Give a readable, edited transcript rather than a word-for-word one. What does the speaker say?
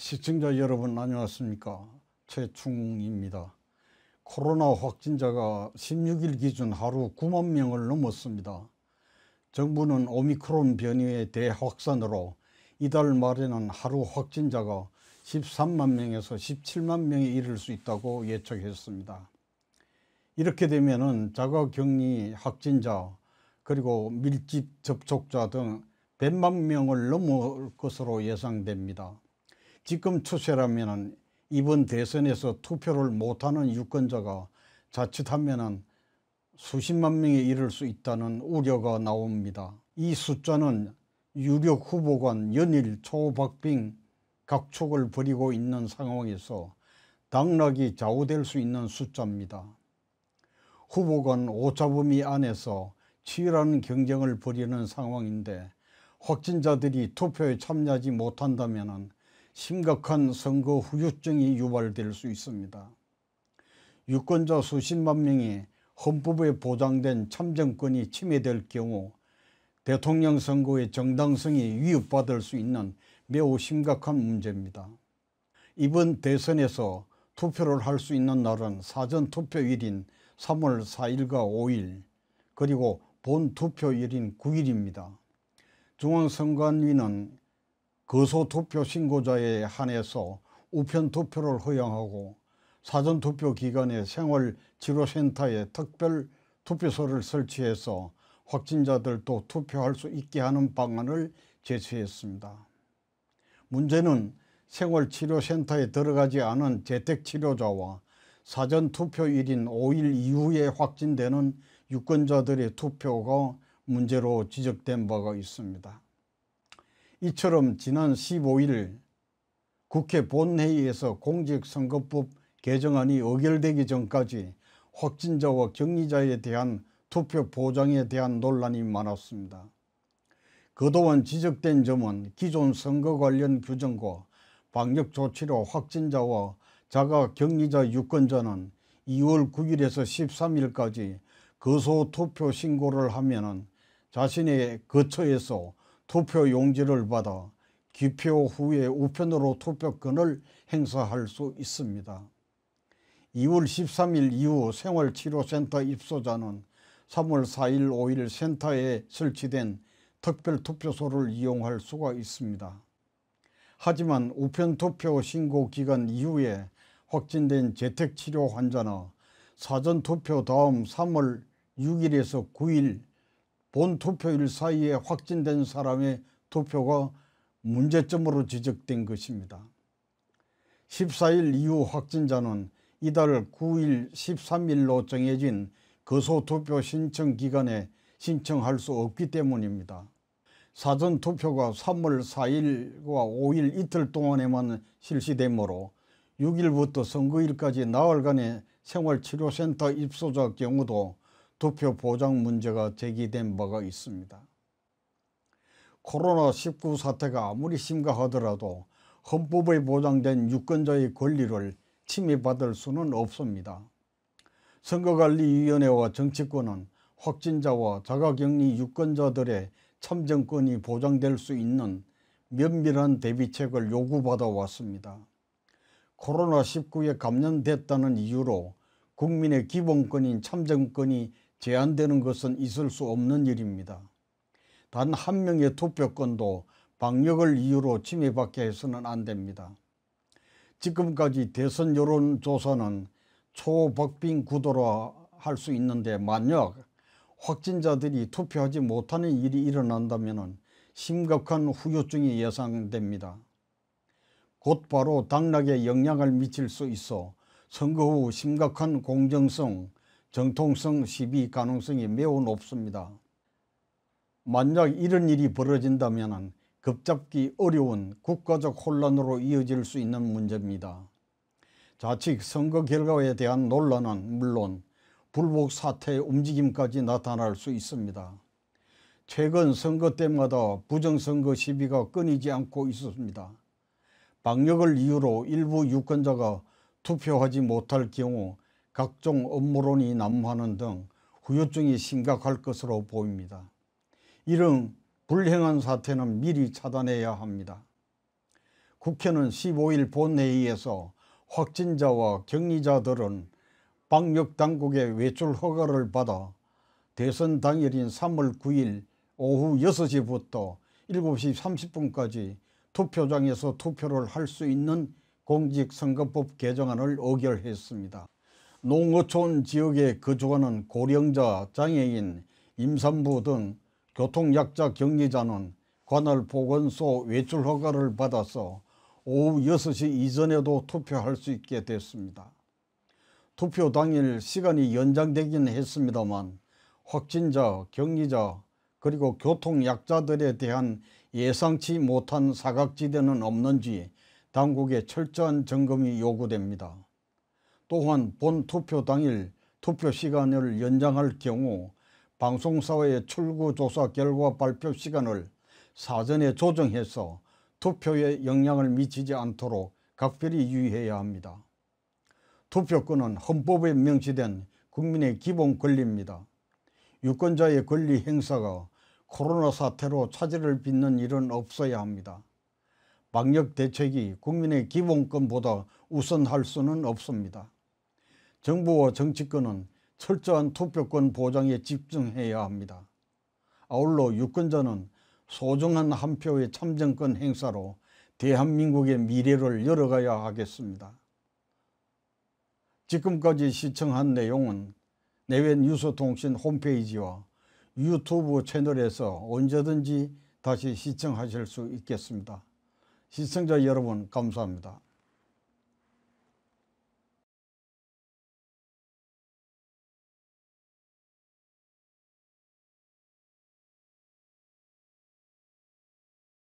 시청자 여러분 안녕하십니까. 최충입니다. 코로나 확진자가 16일 기준 하루 9만 명을 넘었습니다. 정부는 오미크론 변이의 대확산으로 이달 말에는 하루 확진자가 13만 명에서 17만 명에 이를 수 있다고 예측했습니다. 이렇게 되면은 자가격리 확진자 그리고 밀집 접촉자 등 100만 명을 넘을 것으로 예상됩니다. 지금 추세라면 이번 대선에서 투표를 못하는 유권자가 자칫하면 수십만 명에 이를 수 있다는 우려가 나옵니다. 이 숫자는 유력 후보 간 연일 초박빙 각축을 벌이고 있는 상황에서 당락이 좌우될 수 있는 숫자입니다. 후보 간 오차범위 안에서 치열한 경쟁을 벌이는 상황인데 확진자들이 투표에 참여하지 못한다면 심각한 선거 후유증이 유발될 수 있습니다. 유권자 수십만 명이 헌법에 보장된 참정권이 침해될 경우 대통령 선거의 정당성이 위협받을 수 있는 매우 심각한 문제입니다. 이번 대선에서 투표를 할 수 있는 날은 사전투표일인 3월 4일과 5일 그리고 본투표일인 9일입니다. 중앙선관위는 거소투표 신고자에 한해서 우편투표를 허용하고 사전투표 기간에 생활치료센터에 특별 투표소를 설치해서 확진자들도 투표할 수 있게 하는 방안을 제시했습니다. 문제는 생활치료센터에 들어가지 않은 재택치료자와 사전투표일인 5일 이후에 확진되는 유권자들의 투표가 문제로 지적된 바가 있습니다. 이처럼 지난 15일 국회 본회의에서 공직선거법 개정안이 의결되기 전까지 확진자와 격리자에 대한 투표 보장에 대한 논란이 많았습니다. 그동안 지적된 점은 기존 선거 관련 규정과 방역 조치로 확진자와 자가 격리자 유권자는 2월 9일에서 13일까지 거소투표 신고를 하면 자신의 거처에서 투표 용지를 받아 기표 후에 우편으로 투표권을 행사할 수 있습니다. 2월 13일 이후 생활치료센터 입소자는 3월 4일, 5일 센터에 설치된 특별투표소를 이용할 수가 있습니다. 하지만 우편투표 신고 기간 이후에 확진된 재택치료 환자나 사전투표 다음 3월 6일에서 9일 본투표일 사이에 확진된 사람의 투표가 문제점으로 지적된 것입니다. 14일 이후 확진자는 이달 9일, 13일로 정해진 거소투표 신청 기간에 신청할 수 없기 때문입니다. 사전투표가 3월 4일과 5일 이틀 동안에만 실시되므로 6일부터 선거일까지 나흘간의 생활치료센터 입소자 경우도 투표 보장 문제가 제기된 바가 있습니다. 코로나19 사태가 아무리 심각하더라도 헌법에 보장된 유권자의 권리를 침해받을 수는 없습니다. 선거관리위원회와 정치권은 확진자와 자가격리 유권자들의 참정권이 보장될 수 있는 면밀한 대비책을 요구받아 왔습니다. 코로나19에 감염됐다는 이유로 국민의 기본권인 참정권이 제한되는 것은 있을 수 없는 일입니다. 단 한 명의 투표권도 방역을 이유로 침해받게 해서는 안 됩니다. 지금까지 대선 여론조사는 초박빙 구도라 할 수 있는데 만약 확진자들이 투표하지 못하는 일이 일어난다면 심각한 후유증이 예상됩니다. 곧바로 당락에 영향을 미칠 수 있어 선거 후 심각한 공정성, 정통성 시비 가능성이 매우 높습니다. 만약 이런 일이 벌어진다면 걷잡기 어려운 국가적 혼란으로 이어질 수 있는 문제입니다. 자칫 선거 결과에 대한 논란은 물론 불복 사태의 움직임까지 나타날 수 있습니다. 최근 선거 때마다 부정선거 시비가 끊이지 않고 있었습니다. 방역을 이유로 일부 유권자가 투표하지 못할 경우 각종 업무론이 난무하는 등 후유증이 심각할 것으로 보입니다. 이런 불행한 사태는 미리 차단해야 합니다. 국회는 15일 본회의에서 확진자와 격리자들은 방역당국의 외출 허가를 받아 대선 당일인 3월 9일 오후 6시부터 7시 30분까지 투표장에서 투표를 할 수 있는 공직선거법 개정안을 의결했습니다. 농어촌 지역에 거주하는 고령자, 장애인, 임산부 등 교통약자 격리자는 관할 보건소 외출 허가를 받아서 오후 6시 이전에도 투표할 수 있게 됐습니다. 투표 당일 시간이 연장되긴 했습니다만 확진자, 격리자, 그리고 교통약자들에 대한 예상치 못한 사각지대는 없는지 당국의 철저한 점검이 요구됩니다. 또한 본 투표 당일 투표 시간을 연장할 경우 방송사의 출구조사 결과 발표 시간을 사전에 조정해서 투표에 영향을 미치지 않도록 각별히 유의해야 합니다. 투표권은 헌법에 명시된 국민의 기본 권리입니다. 유권자의 권리 행사가 코로나 사태로 차질을 빚는 일은 없어야 합니다. 방역 대책이 국민의 기본권보다 우선할 수는 없습니다. 정부와 정치권은 철저한 투표권 보장에 집중해야 합니다. 아울러 유권자는 소중한 한 표의 참정권 행사로 대한민국의 미래를 열어가야 하겠습니다. 지금까지 시청한 내용은 내외 뉴스통신 홈페이지와 유튜브 채널에서 언제든지 다시 시청하실 수 있겠습니다. 시청자 여러분 감사합니다.